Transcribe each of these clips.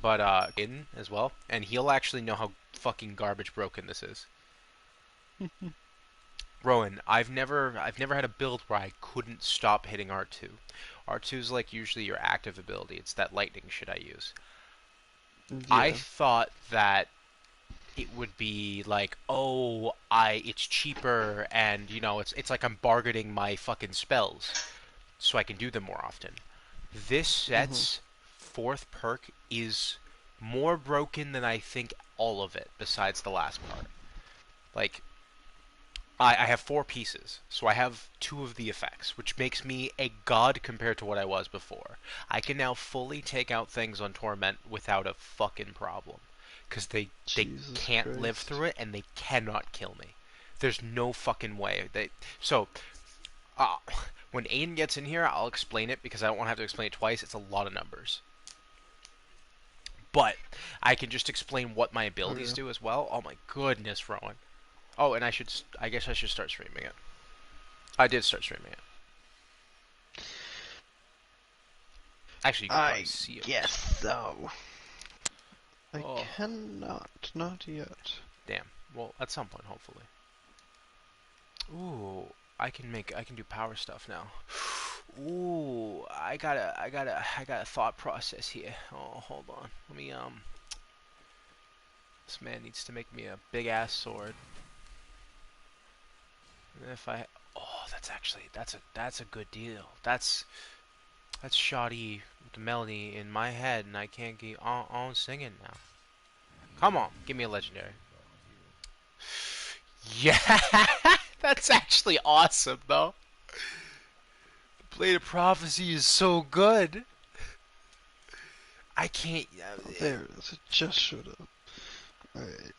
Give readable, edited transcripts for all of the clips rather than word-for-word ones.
but in as well, and he'll actually know how fucking garbage broken this is. Rowan, I've never had a build where I couldn't stop hitting R2. R2 is like usually your active ability. It's that lightning shit I use. I Yeah. thought that it would be like, oh, I it's cheaper and it's like I'm bargaining my fucking spells so I can do them more often. This Hmm. set's fourth perk is more broken than I think all of it besides the last part. Like I have four pieces, so I have two of the effects, which makes me a god compared to what I was before. I can now fully take out things on Torment without a fucking problem, because they Jesus can't live Christ. through it and they cannot kill me. There's no fucking way. So uh, when Aiden gets in here, I'll explain it because I don't want to have to explain it twice. It's a lot of numbers, but I can just explain what my abilities Okay. do as well. Oh my goodness, Rowan. Oh, and I guess I should start streaming it. I did start streaming it. Actually, you could probably I see it. guess so. I Oh, cannot. Not yet. damn. Well, at some point, hopefully. Ooh, I can do power stuff now. Ooh, I got a thought process here. Oh, hold on. Let me, this man needs to make me a big ass sword. And if I, oh, that's a good deal. That's shoddy with the melody in my head, and I can't keep on singing now. Come on, give me a legendary. Yeah, that's actually awesome, though. Blade of Prophecy is so good. I can't. Oh, there it is. It just showed up. Alright.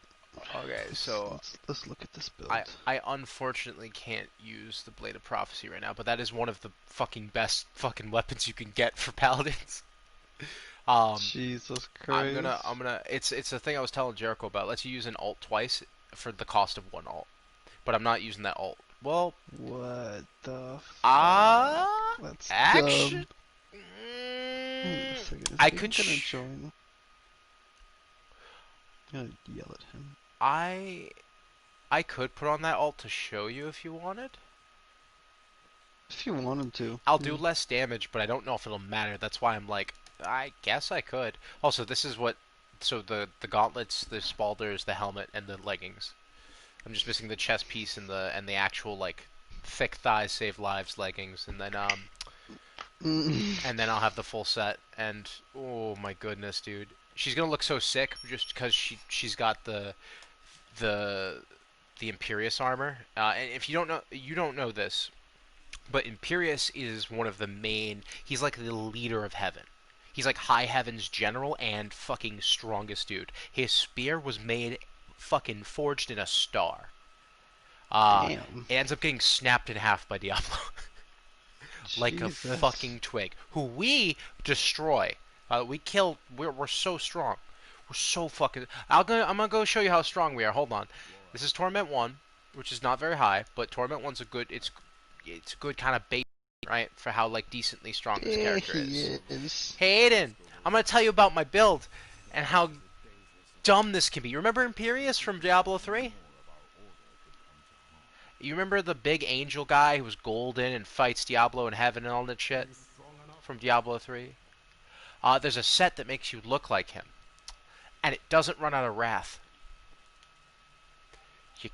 Okay, Let's so let's let's look at this I build. I unfortunately can't use the Blade of Prophecy right now, but that is one of the fucking best fucking weapons you can get for paladins. Um, Jesus I'm gonna Christ. I'm gonna it's a thing I was telling Jericho about. Let's use an alt twice for the cost of one alt, but I'm not using that alt. Well, What the fuck? ah, That's action. dumb. Wait a second. Is I Aiden could gonna join? I'm gonna yell at him. I I could put on that alt to show you if you wanted. If you wanted to. I'll do Yeah. less damage, but I don't know if it'll matter. That's why I'm like, I guess I could. Also, this is what. So the gauntlets, the spalders, the helmet, and the leggings. I'm just missing the chest piece and the actual like thick thighs save lives leggings, and then I'll have the full set. And oh my goodness, dude, she's gonna look so sick just because she's got the the Imperious armor. And if you don't know this, but Imperius is one of the main. He's like the leader of heaven. He's like High Heaven's general and fucking strongest dude. His spear was made fucking forged in a star. Damn. It ends up getting snapped in half by Diablo like a Jesus. fucking twig, who we destroy. We kill. We're so strong. We're so fucking. I'm gonna go show you how strong we are. Hold on. This is Torment One, which is not very high, but Torment One's a good. It's a good kind of base, right, for how like decently strong this There character he is. is. Hey Aiden, I'm gonna tell you about my build and how dumb this can be. You remember Imperius from Diablo 3? You remember the big angel guy who was golden and fights Diablo in heaven and all that shit from Diablo 3? There's a set that makes you look like him, and it doesn't run out of wrath. You,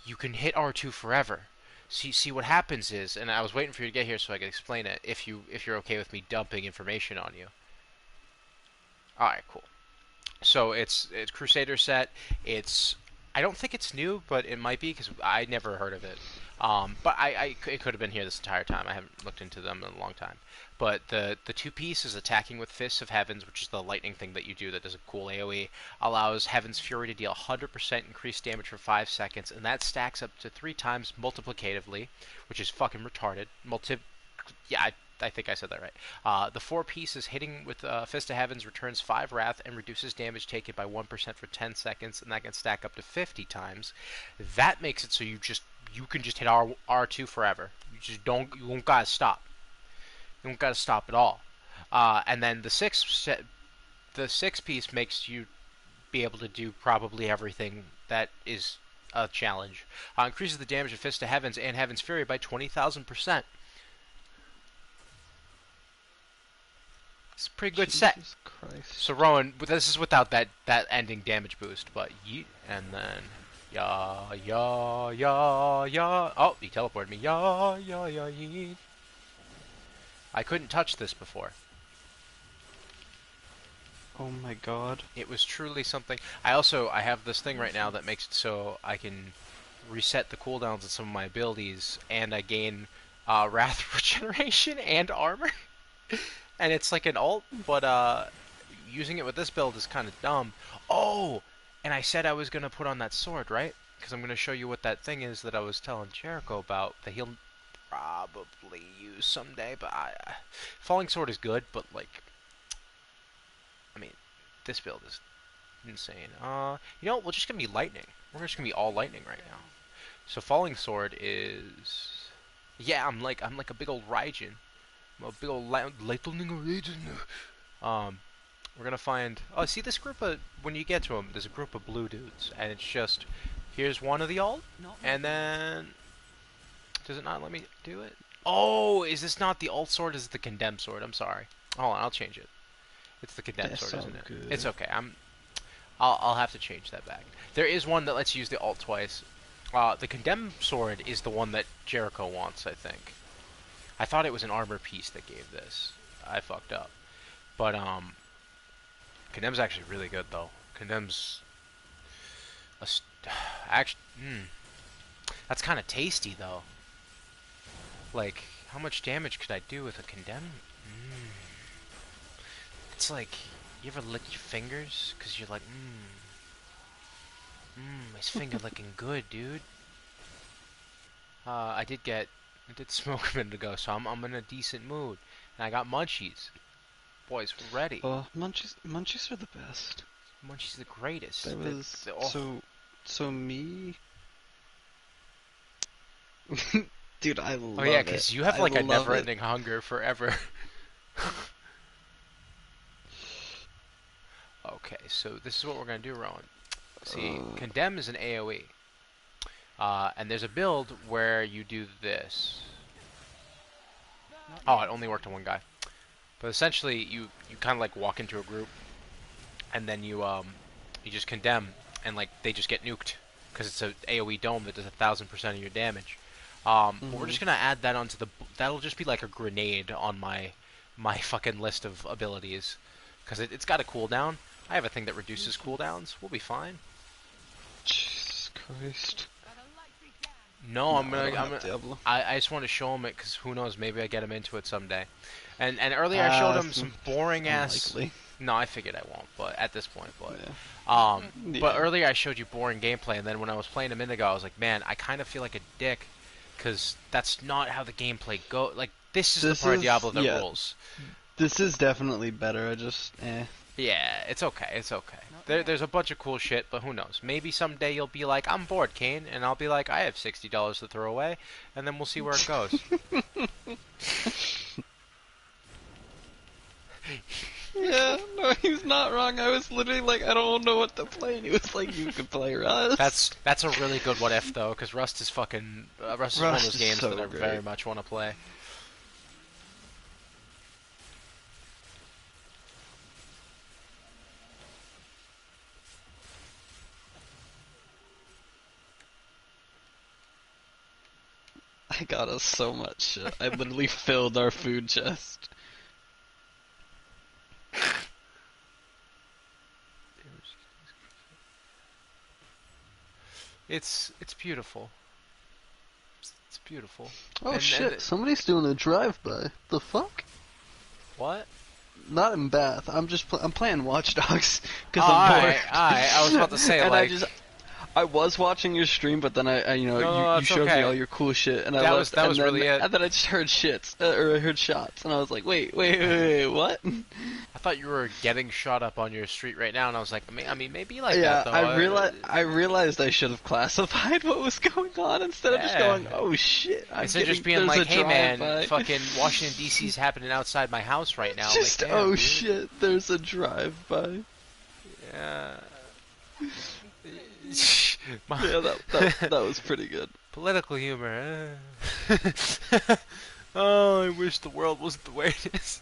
you can hit R2 forever. See what happens is, and I was waiting for you to get here so I could explain it. If you're okay with me dumping information on you. All right, cool. So it's Crusader set. It's I don't think it's new, but it might be because I never heard of it. But it could have been here this entire time. I haven't looked into them in a long time. But the two piece is attacking with Fists of Heavens, which is the lightning thing that you do that does a cool AOE. Allows Heaven's Fury to deal 100% increased damage for 5 seconds, and that stacks up to 3 times multiplicatively, which is fucking retarded. Yeah, I think I said that right. The four pieces hitting with Fist of Heavens returns 5 Wrath and reduces damage taken by 1% for 10 seconds, and that can stack up to 50 times. That makes it so you can just hit R2 forever. You don't gotta stop. You don't gotta stop at all. And then the sixth set, the 6-piece makes you be able to do probably everything that is a challenge. Increases the damage of Fist to Heavens and Heaven's Fury by 20,000%. It's a pretty good set. Jesus Christ. So Rowan, this is without that ending damage boost, but yeet, and then ya ya ya ya. Oh, he teleported me. Ya ya ya yeet. I couldn't touch this before. Oh my god. It was truly something. I have this thing right now that makes it so I can reset the cooldowns of some of my abilities, and I gain Wrath Regeneration and Armor. And it's like an alt, but using it with this build is kind of dumb. Oh, and I said I was going to put on that sword, right? Because I'm going to show you what that thing is that I was telling Jericho about that he'll probably use someday. But Falling Sword is good, but like, I mean, this build is insane. You know, we're just going to be lightning. We're just going to be all lightning right now. So Falling Sword is, yeah, I'm like a big old Raijin. A big old lightning region. We're gonna find. Oh, see this group of. When you get to them, there's a group of blue dudes, and it's just. Here's one of the alt, and then. Does it not let me do it? Oh, is this not the alt sword? Is it the condemned sword? I'm sorry. Hold on, I'll change it. It's the condemned sword, isn't it? Good. It's okay. I'll have to change that back. There is one that lets you use the alt twice. The condemned sword is the one that Jericho wants, I think. I thought it was an armor piece that gave this. I fucked up. But, Condemn's actually really good, though. Condem's... Actually, that's kind of tasty, though. Like, how much damage could I do with a Condemn? It's like, you ever lick your fingers? Because you're like, his finger looking good, dude. I did smoke a minute ago, so I'm in a decent mood. And I got munchies. Boys, we're ready. Oh, munchies are the best. Munchies are the greatest. That was so me. Dude, I love it. Oh yeah, because you have like a never-ending hunger forever. Okay, so this is what we're gonna do, Rowan. See, Condemn is an AoE. And there's a build where you do this. Oh, it only worked on one guy. But essentially, you kind of like walk into a group, and then you just condemn, and like they just get nuked because it's an AOE dome that does 1,000% of your damage. But we're just gonna add that onto the. That'll just be like a grenade on my fucking list of abilities, because it's got a cooldown. I have a thing that reduces cooldowns. We'll be fine. Jesus Christ. No, I'm gonna. Daiblo. I just want to show him it because who knows? Maybe I get him into it someday. And earlier I showed him some boring ass. Unlikely. No, I figured I won't. But at this point, Yeah. But earlier I showed you boring gameplay, and then when I was playing a minute ago, I was like, man, I kind of feel like a dick because that's not how the gameplay goes. Like this is the part of Diablo that rules. This is definitely better. I just Yeah, it's okay. It's okay. There's a bunch of cool shit, but who knows? Maybe someday you'll be like, I'm bored, Kane, and I'll be like, I have $60 to throw away, and then we'll see where it goes. Yeah, no, he's not wrong. I was literally like, I don't know what to play, and he was like, you could play Rust. That's a really good what if though, because Rust is fucking Rust is one of those games so that I great. very much want to play. I got us so much shit. I literally filled our food chest. It's beautiful. It's beautiful. Oh And shit! Somebody's doing a drive-by. The fuck? What? Not in Bath. I'm just I'm playing Watch Dogs because I'm bored. I was about to say and like. I was watching your stream, but then you know, No, no, you that's showed me all okay. your cool shit, and I That was left, that was really it. and then I just heard shits, or I heard shots, and I was like, wait, what? I thought you were getting shot up on your street right now, and I was like, I mean, maybe like that Yeah, though. I realized I should have classified what was going on instead of just Yeah. going, oh shit, Instead of just being there's like, a hey man, drive-by. fucking Washington D.C.'s happening outside my house right now. Like, Just, damn, oh dude. shit, there's a drive-by. Yeah. Yeah, that was pretty good. Political humor. Oh, I wish the world wasn't the way it is.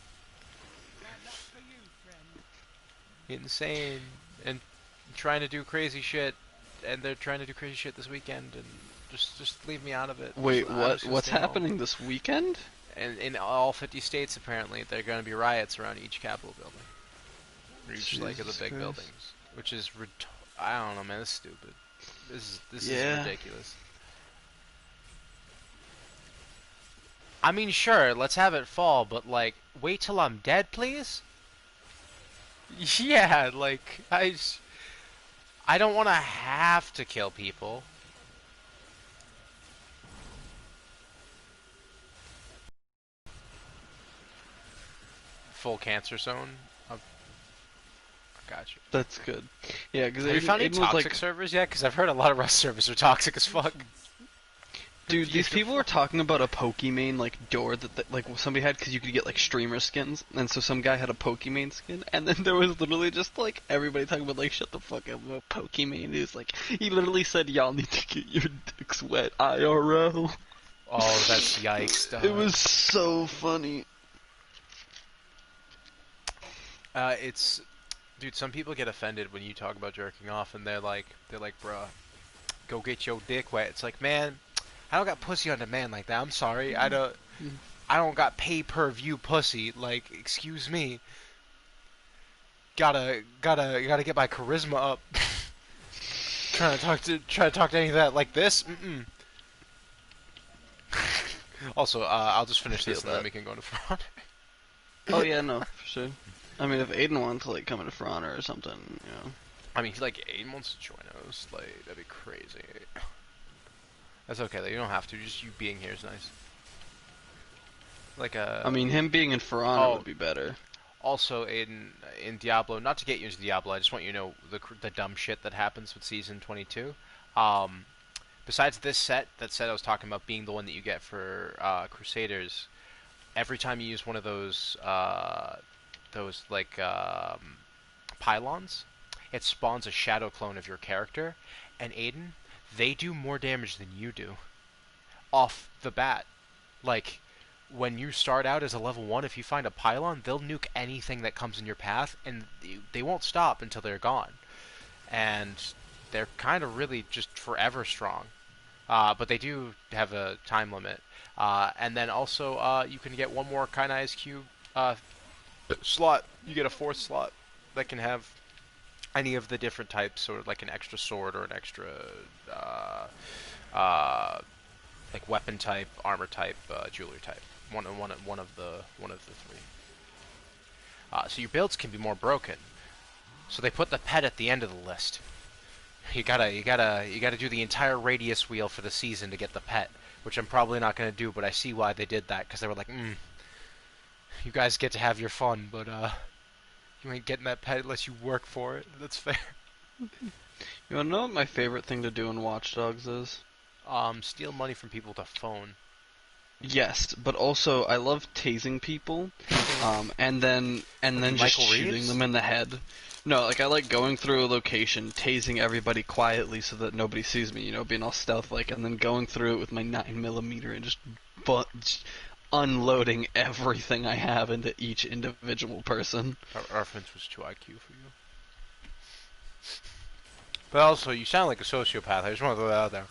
Insane. And trying to do crazy shit, and they're trying to do crazy shit this weekend, and just leave me out of it. Wait, I'm just gonna what's stay home. happening this weekend? And in all 50 states, apparently, there are going to be riots around each Capitol building. Or each like of the Jesus big Christ. buildings, which is I don't know, man. This is stupid. This Yeah. is ridiculous. I mean, sure, let's have it fall, but like, wait till I'm dead, please. Yeah, like I don't want to have to kill people. Full cancer zone. Gotcha. That's good. Yeah, because Have you found any Aiden was toxic like, servers yet? Because I've heard a lot of Rust servers are toxic as fuck. dude, these people were talking about a Pokimane like door that like somebody had because you could get like streamer skins, and so some guy had a Pokimane skin, and then there was literally just like everybody talking about like shut the fuck up about Pokimane. He was like, he literally said y'all need to get your dicks wet IRL. Oh, that's yikes. It was so funny. It's, dude. Some people get offended when you talk about jerking off, and they're like, bruh, go get your dick wet. It's like, man, I don't got pussy on demand like that. I'm sorry. I don't got pay-per-view pussy. Like, excuse me. Gotta get my charisma up. trying to talk to any of that like this. Mm-mm. Also, I'll just finish this and then we can go into front. Oh yeah, no, for sure. I mean, if Aiden wants to like come into front or something, you know. I mean, like Aiden wants to join us. Like, that'd be crazy. That's okay though. You don't have to. Just you being here is nice. Like I mean, him being in Ferrano would be better. Also, in Diablo, not to get you into Diablo, I just want you to know the dumb shit that happens with Season 22. Besides this set, that set I was talking about being the one that you get for Crusaders, every time you use one of those like pylons, it spawns a shadow clone of your character, and Aiden, they do more damage than you do off the bat. Like, when you start out as a level 1, if you find a pylon, they'll nuke anything that comes in your path, and they won't stop until they're gone. And they're kind of really just forever strong. But they do have a time limit. And then also, you can get one more Kyanized Cube slot. You get a 4th slot that can have any of the different types, or like an extra sword or an extra like weapon type, armor type, jewelry type. One of the 3. So your builds can be more broken. So they put the pet at the end of the list. You gotta do the entire radius wheel for the season to get the pet, which I'm probably not gonna do. But I see why they did that, because they were like, you guys get to have your fun, but you ain't getting that pet unless you work for it. That's fair. You wanna know what my favorite thing to do in Watch Dogs is? Steal money from people with a phone. Yes, but also I love tasing people, and then just Michael shooting Reeves? them in the head. No, like I like going through a location, tasing everybody quietly so that nobody sees me, you know, being all stealth-like, and then going through it with my 9mm and just unloading everything I have into each individual person. Our offense was too IQ for you. But also, you sound like a sociopath. I just want to throw that out there.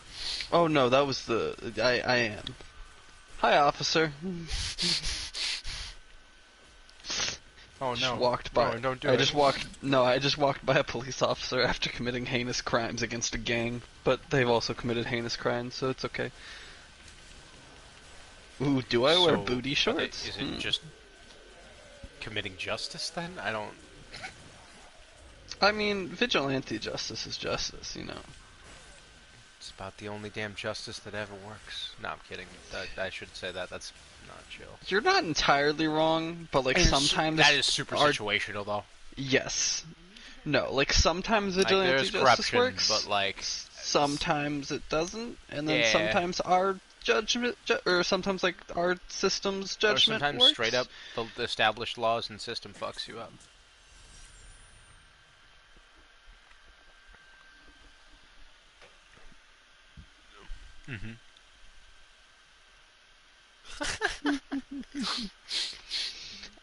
Oh no, that was I am. Hi, officer. Oh no! Just walked by. No, don't do I it. just walked by a police officer after committing heinous crimes against a gang, but they've also committed heinous crimes, so it's okay. Ooh, do I wear booty shorts? Is it just committing justice then? I don't. I mean, vigilante justice is justice, you know. It's about the only damn justice that ever works. No, I'm kidding. I shouldn't say that. That's not chill. You're not entirely wrong, but like That sometimes is super our situational, though. yes, no, like sometimes Like, vigilante there's justice corruption, works, but like, sometimes it doesn't, and then yeah. sometimes our judgment, or sometimes like our system's Or judgment sometimes straight works. up the established laws and system fucks you up. Mm-hmm.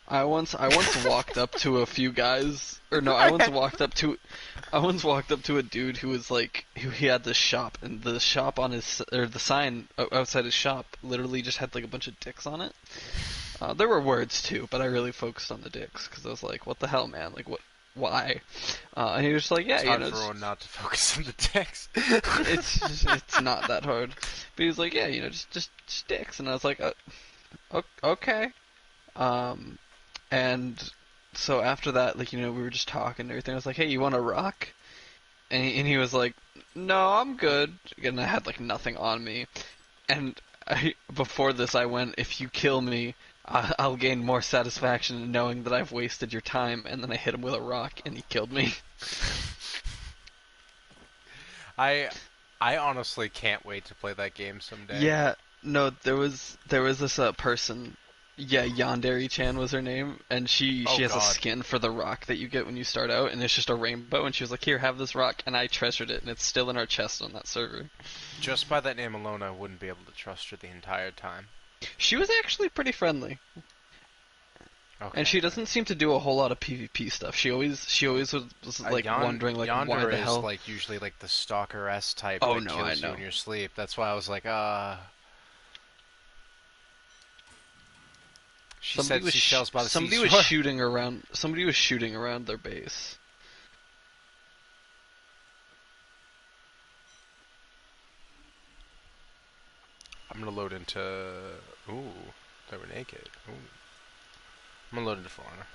I once walked up to a few guys, or no, I once walked up to a dude who was like, who he had this shop, and the shop on his, or the sign outside his shop literally just had like a bunch of dicks on it. There were words too, but I really focused on the dicks because I was like, what the hell, man? Like, what? Why? And he was just like, yeah, It's you hard know, for one not to focus on the text. it's not that hard. But he was like, yeah, you know, just dicks, and I was like, okay. Um, and so after that, like, you know, we were just talking and everything. I was like, hey, you want a rock? And he was like, no, I'm good. And I had like nothing on me. And before this, I went, if you kill me, I'll gain more satisfaction in knowing that I've wasted your time. And then I hit him with a rock, and he killed me. I I honestly can't wait to play that game someday. Yeah, no, there was this person. Yeah, Yandere-chan was her name, and she Oh has a God. skin for the rock that you get when you start out, and it's just a rainbow. And she was like, "Here, have this rock," and I treasured it, and it's still in our chest on that server. Just by that name alone, I wouldn't be able to trust her the entire time. She was actually pretty friendly, and Okay, she good. doesn't seem to do a whole lot of PvP stuff. She always was like wondering like why Yonder the is hell. like usually like the stalker S type Oh that no, I kills you know. in your sleep. That's why I was like, She said she sells by the Somebody was seashore. shooting around. Somebody was shooting around their base. I'm gonna load into. Ooh, they were naked. Ooh. I'm gonna load into For Honor.